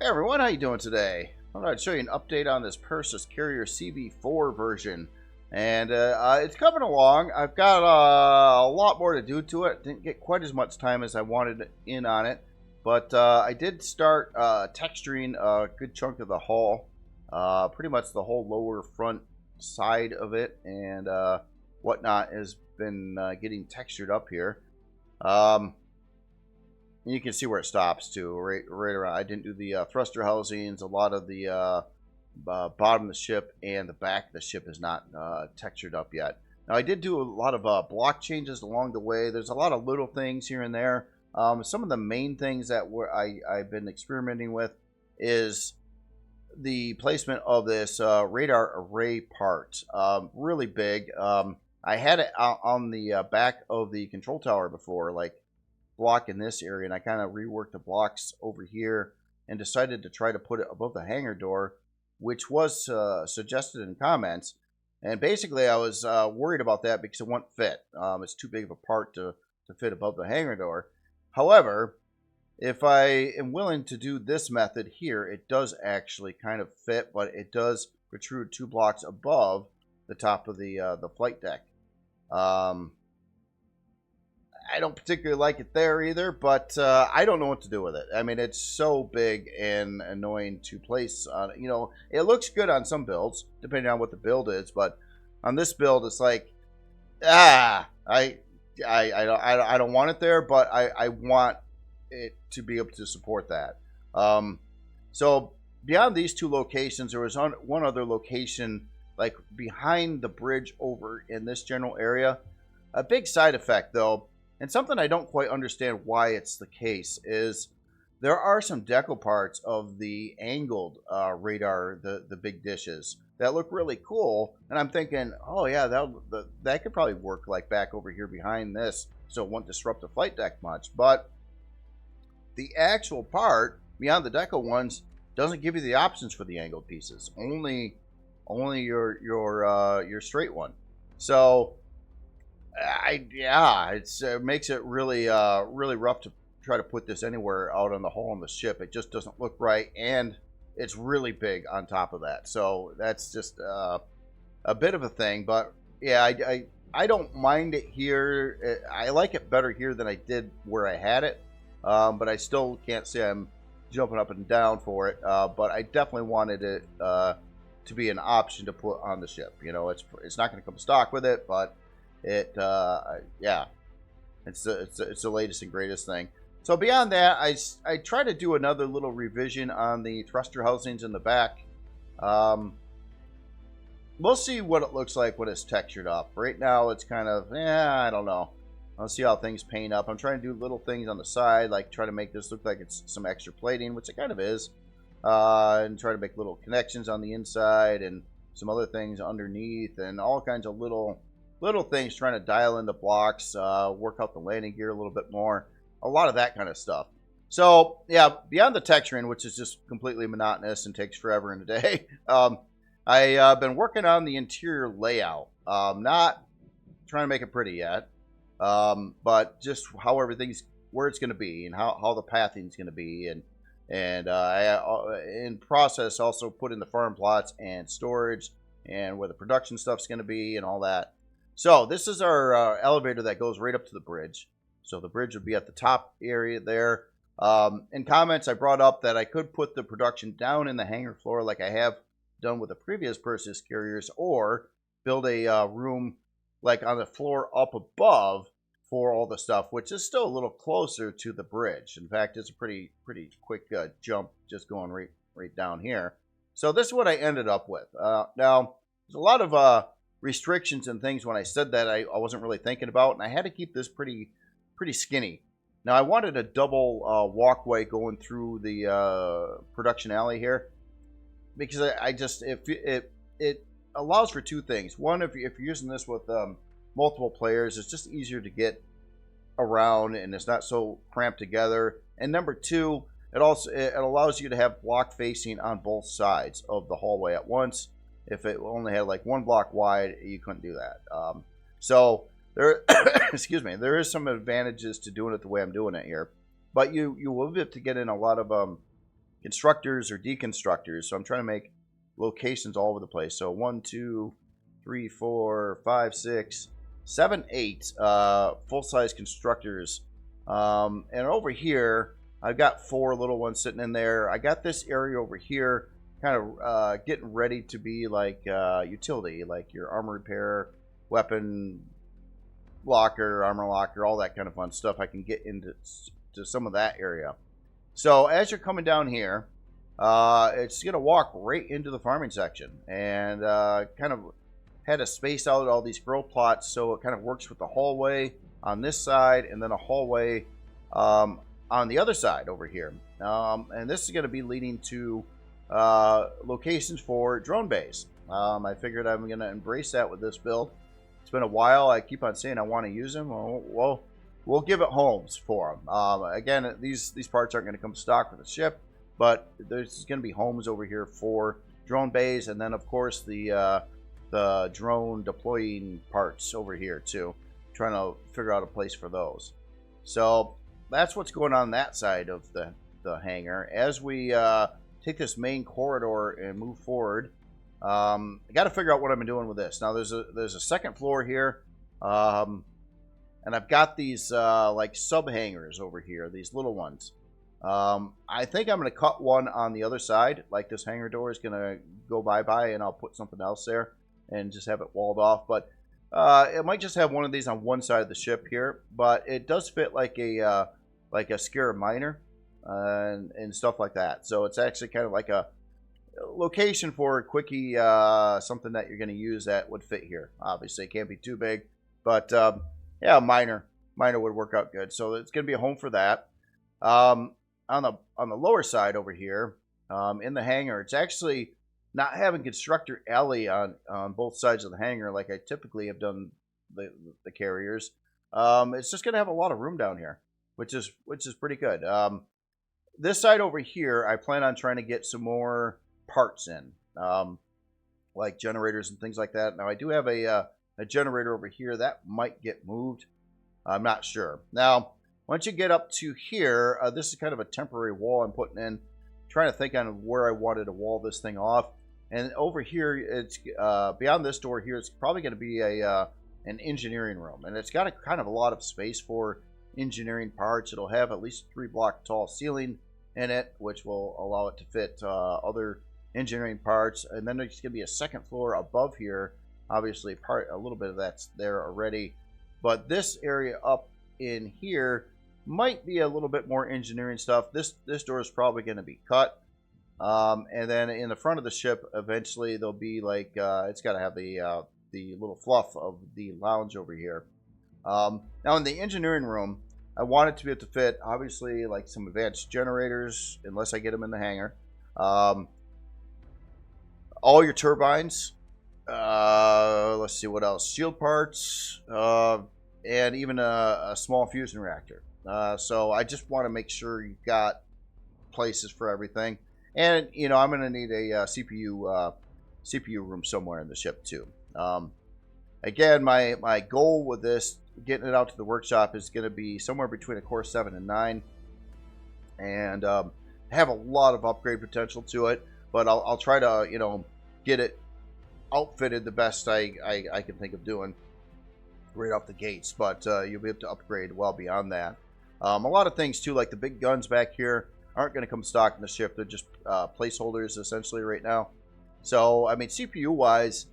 Hey everyone, how you doing today? I thought I'd show you an update on this Perses carrier CV4 version, and it's coming along. I've got a lot more to do to it. Didn't get quite as much time as I wanted in on it, but I did start texturing a good chunk of the hull, pretty much the whole lower front side of it, and whatnot has been getting textured up here. And you can see where it stops too, right around. I didn't do the thruster housings. A lot of the bottom of the ship and the back of the ship is not textured up yet. Now I did do a lot of block changes along the way. There's a lot of little things here and there. Some of the main things that I've been experimenting with is the placement of this radar array part. Really big. I had it on the back of the control tower before, like block in this area, and I kind of reworked the blocks over here and decided to try to put it above the hangar door, which was suggested in comments. And basically I was worried about that because it won't fit. It's too big of a part to fit above the hangar door. However, if I am willing to do this method here, it does actually kind of fit, but it does protrude 2 blocks above the top of the flight deck. I don't particularly like it there either, but I don't know what to do with it. I mean, it's so big and annoying to place on. You know, it looks good on some builds, depending on what the build is, but on this build, it's like, I don't want it there, but I want it to be able to support that. So beyond these 2 locations, there was one other location, like behind the bridge over in this general area. A big side effect, though, and something I don't quite understand why it's the case, is there are some decal parts of the angled radar, the big dishes, that look really cool. And I'm thinking, oh yeah, that could probably work like back over here behind this, so it won't disrupt the flight deck much. But the actual part beyond the decal ones doesn't give you the options for the angled pieces. Only your straight one. So it makes it really really rough to try to put this anywhere out on the hull on the ship. It just doesn't look right, and it's really big on top of that. So that's just a bit of a thing. But yeah, I don't mind it here. I like it better here than I did where I had it. But I still can't say I'm jumping up and down for it. But I definitely wanted it to be an option to put on the ship. You know, it's not going to come stock with it, but it's the latest and greatest thing. So beyond that, I try to do another little revision on the thruster housings in the back. We'll see what it looks like when it's textured up. Right now it's kind of I don't know. I'll see how things paint up. I'm trying to do little things on the side, like try to make this look like it's some extra plating, which it kind of is, and try to make little connections on the inside and some other things underneath, and all kinds of little things, trying to dial in the blocks, work out the landing gear a little bit more, a lot of that kind of stuff. So yeah, beyond the texturing, which is just completely monotonous and takes forever in a day, I've been working on the interior layout. Not trying to make it pretty yet, but just how everything's, where it's going to be, and how the pathing is going to be, and I in process also put in the farm plots and storage and where the production stuff's going to be and all that. So this is our elevator that goes right up to the bridge. So the bridge would be at the top area there. In comments, I brought up that I could put the production down in the hangar floor like I have done with the previous Perses carriers, or build a room like on the floor up above for all the stuff, which is still a little closer to the bridge. In fact, it's a pretty quick jump just going right down here. So this is what I ended up with. Now, there's a lot of restrictions and things when I said that I wasn't really thinking about, and I had to keep this pretty skinny. Now I wanted a double walkway going through the production alley here, because I just it allows for 2 things. One, if you're using this with multiple players, it's just easier to get around and it's not so cramped together. And number 2, it allows you to have block facing on both sides of the hallway at once. If it only had like 1 block wide, you couldn't do that. So there, excuse me, there is some advantages to doing it the way I'm doing it here. But you will be able to get in a lot of constructors or deconstructors. So I'm trying to make locations all over the place. So 1, 2, 3, 4, 5, 6, 7, 8 full-size constructors. And over here, I've got 4 little ones sitting in there. I got this area over here kind of getting ready to be like utility, like your armor repair, weapon locker, armor locker, all that kind of fun stuff. I can get into some of that area. So as you're coming down here, it's going to walk right into the farming section, and kind of had to space out all these grow plots so it kind of works with the hallway on this side and then a hallway on the other side over here. And this is going to be leading to locations for drone bays. I figured I'm going to embrace that with this build. It's been a while. I keep on saying I want to use them. Well, we'll give it homes for them. Again, these parts aren't going to come stock with the ship, but there's going to be homes over here for drone bays, and then of course the drone deploying parts over here too. Trying to figure out a place for those. So that's what's going on that side of the hangar. As we take this main corridor and move forward, I got to figure out what I've been doing with this. Now there's a second floor here, and I've got these like sub hangars over here, these little ones. I think I'm going to cut one on the other side, like this hangar door is going to go bye-bye, and I'll put something else there and just have it walled off. But it might just have one of these on one side of the ship here, but it does fit like a Scarab miner and stuff like that. So it's actually kind of like a location for a quickie, something that you're going to use that would fit here. Obviously, it can't be too big, but yeah, miner would work out good. So it's going to be a home for that. On the lower side over here, in the hangar, it's actually not having constructor alley on both sides of the hangar like I typically have done the carriers. It's just going to have a lot of room down here, which is pretty good. This side over here, I plan on trying to get some more parts in, like generators and things like that. Now I do have a generator over here that might get moved. I'm not sure. Now once you get up to here, this is kind of a temporary wall I'm putting in. Trying to think on where I wanted to wall this thing off. And over here, it's beyond this door here, it's probably going to be an engineering room. And it's got kind of a lot of space for engineering parts. It'll have at least 3-block tall ceiling in it, which will allow it to fit other engineering parts. And then there's going to be a second floor above here. Obviously, a little bit of that's there already. But this area up in here might be a little bit more engineering stuff. This door is probably going to be cut. And then in the front of the ship, eventually there'll be like it's got to have the little fluff of the lounge over here. Now in the engineering room, I want it to be able to fit obviously like some advanced generators, unless I get them in the hangar. All your turbines. Let's see what else. Shield parts, and even a small fusion reactor. So I just want to make sure you've got places for everything. And, you know, I'm going to need a CPU room somewhere in the ship, too. Again, my goal with this, getting it out to the workshop, is going to be somewhere between a Core 7 and 9. And have a lot of upgrade potential to it. But I'll try to, you know, get it outfitted the best I can think of doing right off the gates. But you'll be able to upgrade well beyond that. A lot of things, too, like the big guns back here, aren't going to come stock in the ship. They're just placeholders essentially right now. So I mean, CPU wise,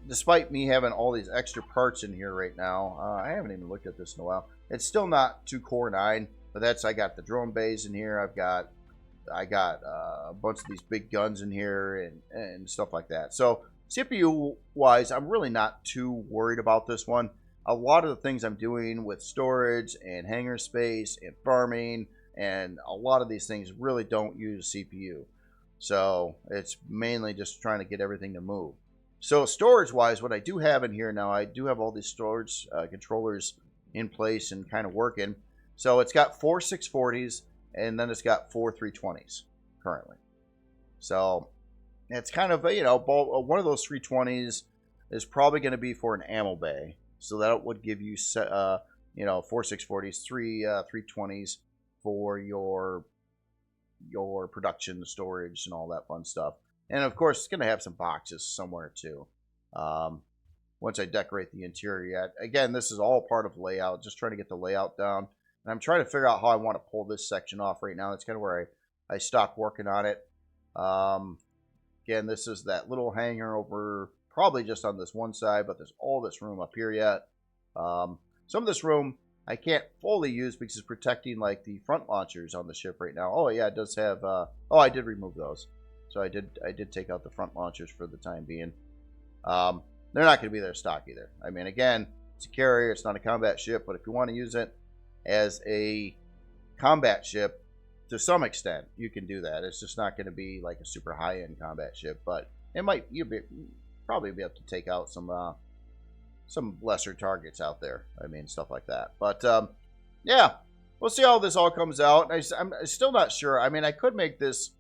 despite me having all these extra parts in here right now, I haven't even looked at this in a while. It's still not 2 Core 9, but that's, I got the drone bays in here. I got a bunch of these big guns in here and stuff like that. So CPU wise, I'm really not too worried about this one. A lot of the things I'm doing with storage and hangar space and farming and a lot of these things really don't use CPU. So it's mainly just trying to get everything to move. So storage wise, what I do have in here now, I do have all these storage controllers in place and kind of working. So it's got 4 640s and then it's got 4 320s currently. So it's kind of, you know, one of those 320s is probably going to be for an ammo bay. So that would give you, you know, 4 640s, 3 320s for your your production storage and all that fun stuff. And of course, it's going to have some boxes somewhere too. Once I decorate the interior. Again, this is all part of layout, just trying to get the layout down. And I'm trying to figure out how I want to pull this section off right now. That's kind of where I stopped working on it. Again, this is that little hangar over, probably just on this one side, but there's all this room up here yet. Some of this room I can't fully use because it's protecting like the front launchers on the ship right now. Oh yeah, it does have, oh, I did remove those. So I did take out the front launchers for the time being. They're not going to be there stock either. I mean, again, it's a carrier, it's not a combat ship, but if you want to use it as a combat ship, to some extent, you can do that. It's just not going to be like a super high-end combat ship, but it might, probably be able to take out some lesser targets out there. I mean, stuff like that. But yeah, we'll see how this all comes out. I'm still not sure. I mean, I could make this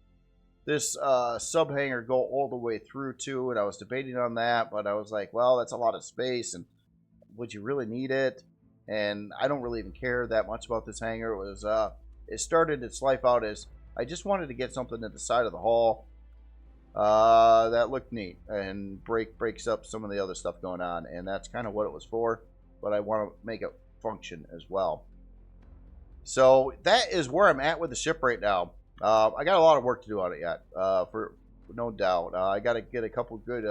sub hangar go all the way through too, and I was debating on that, but I was like, well, that's a lot of space, and would you really need it? And I don't really even care that much about this hangar. It started its life out as I just wanted to get something at the side of the hull that looked neat and breaks up some of the other stuff going on, and that's kind of what it was for, but I want to make it function as well. So that is where I'm at with the ship right now. I got a lot of work to do on it yet, for no doubt. I got to get a couple good,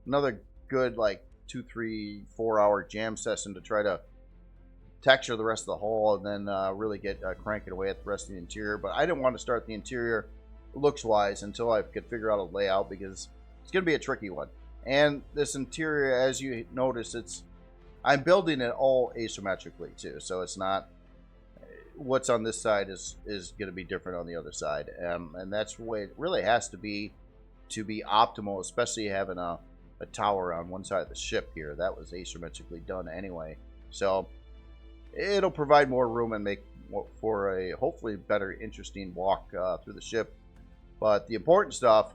another good like 2, 3, 4 hour jam session to try to texture the rest of the hull, and then really get cranking away at the rest of the interior. But I didn't want to start the interior looks wise until I could figure out a layout, because it's going to be a tricky one. And this interior, as you notice, I'm building it all asymmetrically too, so it's not what's on this side is going to be different on the other side, and that's the way it really has to be optimal, especially having a tower on one side of the ship here. That was asymmetrically done anyway, so it'll provide more room and make for a hopefully better, interesting walk through the ship. But the important stuff,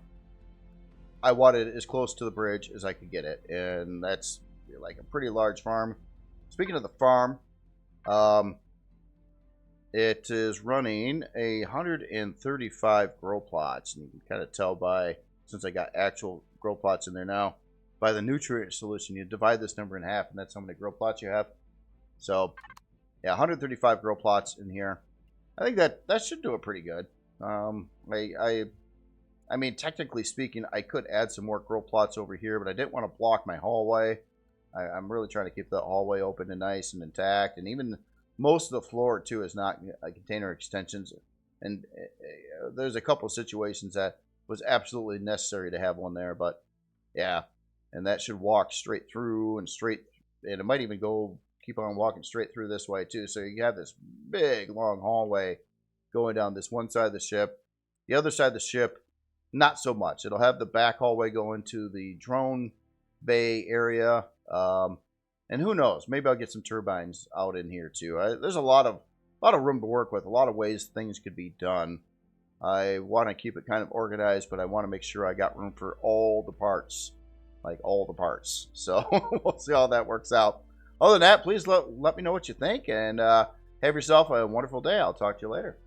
I wanted as close to the bridge as I could get it, and that's like a pretty large farm. Speaking of the farm, it is running 135 grow plots, and you can kind of tell by, since I got actual grow plots in there now, by the nutrient solution. You divide this number in half, and that's how many grow plots you have. So yeah, 135 grow plots in here. I think that should do it pretty good. I mean, technically speaking, I could add some more grow plots over here, but I didn't want to block my hallway. I'm really trying to keep the hallway open and nice and intact, and even most of the floor too is not container extensions, and there's a couple of situations that was absolutely necessary to have one there. But yeah, and that should walk straight through and it might even keep on walking straight through this way too. So you have this big long hallway going down this one side of the ship. The other side of the ship, not so much. It'll have the back hallway going to the drone bay area. And who knows? Maybe I'll get some turbines out in here too. There's a lot of room to work with. A lot of ways things could be done. I want to keep it kind of organized, but I want to make sure I got room for all the parts, like all the parts. So we'll see how that works out. Other than that, please let me know what you think, and have yourself a wonderful day. I'll talk to you later.